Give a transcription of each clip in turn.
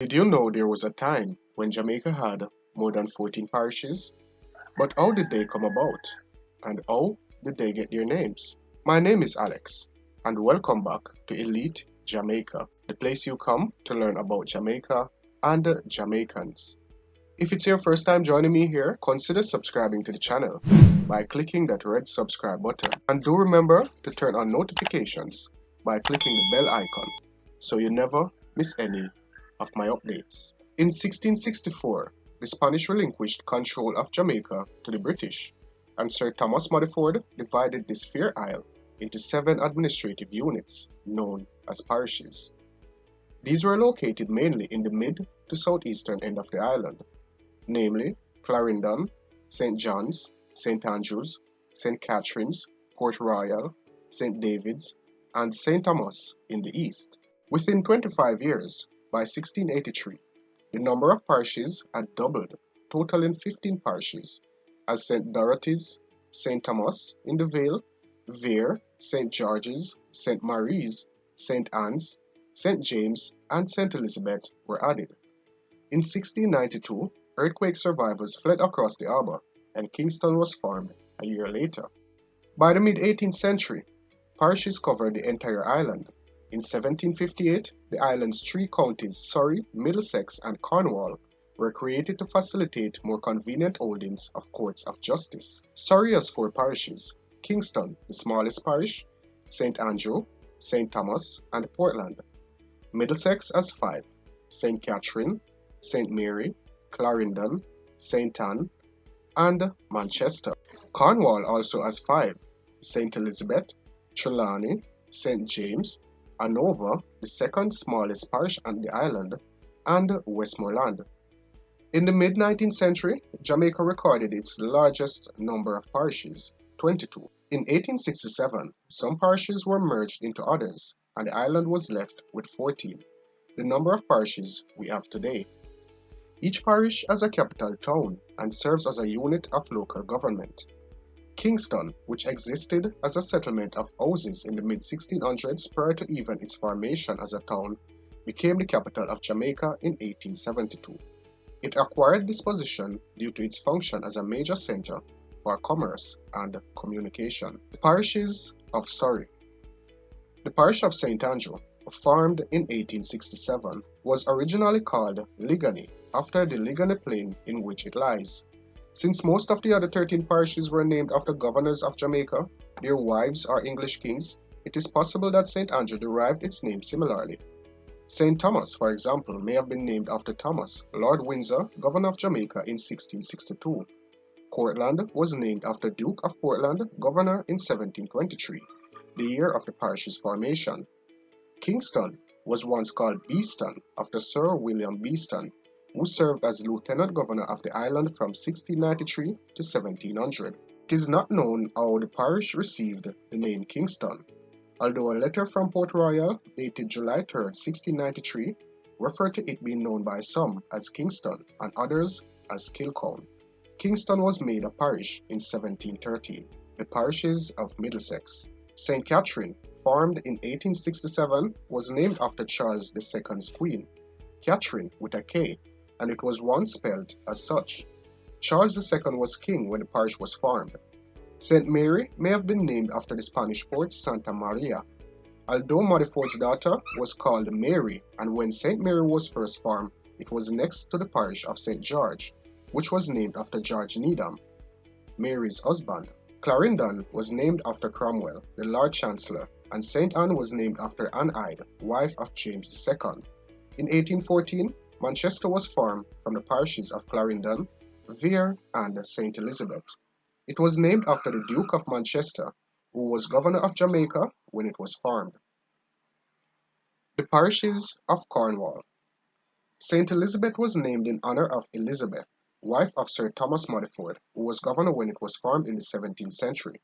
Did you know there was a time when Jamaica had more than 14 parishes? But how did they come about? And how did they get their names? My name is Alex, and welcome back to Elite Jamaica, the place you come to learn about Jamaica and Jamaicans. If it's your first time joining me here, consider subscribing to the channel by clicking that red subscribe button. And do remember to turn on notifications by clicking the bell icon so you never miss any of my updates. In 1664, the Spanish relinquished control of Jamaica to the British, and Sir Thomas Muddyford divided this fair isle into 7 administrative units known as parishes. These were located mainly in the mid to southeastern end of the island, namely Clarendon, St. John's, St. Andrews, St. Catherine's, Port Royal, St. David's, and St. Thomas in the east. Within 25 years, by 1683, the number of parishes had doubled, totaling 15 parishes, as St. Dorothy's, St. Thomas in the Vale, Vere, St. George's, St. Mary's, St. Anne's, St. James, and St. Elizabeth were added. In 1692, earthquake survivors fled across the harbour, and Kingston was formed a year later. By the mid-18th century, parishes covered the entire island. In 1758, the island's 3 counties, Surrey, Middlesex, and Cornwall, were created to facilitate more convenient holdings of courts of justice. Surrey has 4 parishes: Kingston, the smallest parish, St. Andrew, St. Thomas, and Portland. Middlesex has 5: St. Catherine, St. Mary, Clarendon, St. Anne, and Manchester. Cornwall also has 5: St. Elizabeth, Trelawney, St. James, Hanover, the second smallest parish on the island, and Westmoreland. In the mid-19th century, Jamaica recorded its largest number of parishes, 22. In 1867, some parishes were merged into others, and the island was left with 14, the number of parishes we have today. Each parish has a capital town and serves as a unit of local government. Kingston, which existed as a settlement of houses in the mid-1600s prior to even its formation as a town, became the capital of Jamaica in 1872. It acquired this position due to its function as a major center for commerce and communication. The Parishes of Surrey. The parish of St. Andrew, formed in 1867, was originally called Ligani, after the Ligani plain in which it lies. Since most of the other 13 parishes were named after governors of Jamaica, their wives are English kings, it is possible that St. Andrew derived its name similarly. St. Thomas, for example, may have been named after Thomas, Lord Windsor, governor of Jamaica in 1662. Portland was named after Duke of Portland, governor in 1723, the year of the parish's formation. Kingston was once called Beeston after Sir William Beeston, who served as Lieutenant Governor of the island from 1693 to 1700. It is not known how the parish received the name Kingston, although a letter from Port Royal dated July 3, 1693, referred to it being known by some as Kingston and others as Kilcown. Kingston was made a parish in 1713. The Parishes of Middlesex. St. Catherine, formed in 1867, was named after Charles II's queen, Catherine with a K, and it was once spelled as such. Charles II was king when the parish was formed. St. Mary may have been named after the Spanish port Santa Maria, although Muddyford's daughter was called Mary, and when St. Mary was first formed, it was next to the parish of St. George, which was named after George Needham, Mary's husband. Clarendon was named after Cromwell, the Lord Chancellor, and St. Anne was named after Anne Hyde, wife of James II. In 1814, Manchester was formed from the parishes of Clarendon, Vere, and St. Elizabeth. It was named after the Duke of Manchester, who was governor of Jamaica when it was formed. The Parishes of Cornwall. St. Elizabeth was named in honor of Elizabeth, wife of Sir Thomas Muddyford, who was governor when it was formed in the 17th century.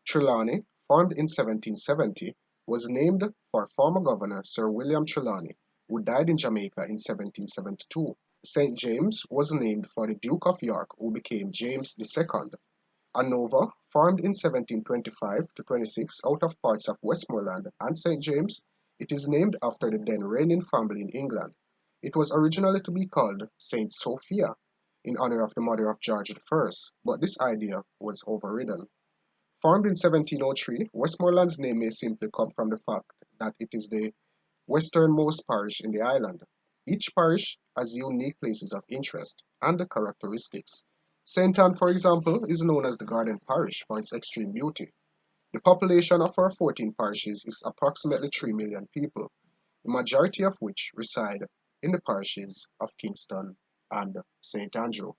Trelawney, formed in 1770, was named for former governor Sir William Trelawney, who died in Jamaica in 1772. St. James was named for the Duke of York, who became James II. Hanover, formed in 1725-26 out of parts of Westmoreland and St. James, it is named after the then reigning family in England. It was originally to be called Saint Sophia in honor of the mother of George I, but this idea was overridden. Formed in 1703, Westmoreland's name may simply come from the fact that it is the westernmost parish in the island. Each parish has unique places of interest and characteristics. St. Anne, for example, is known as the Garden Parish for its extreme beauty. The population of our 14 parishes is approximately 3 million people, the majority of which reside in the parishes of Kingston and St. Andrew.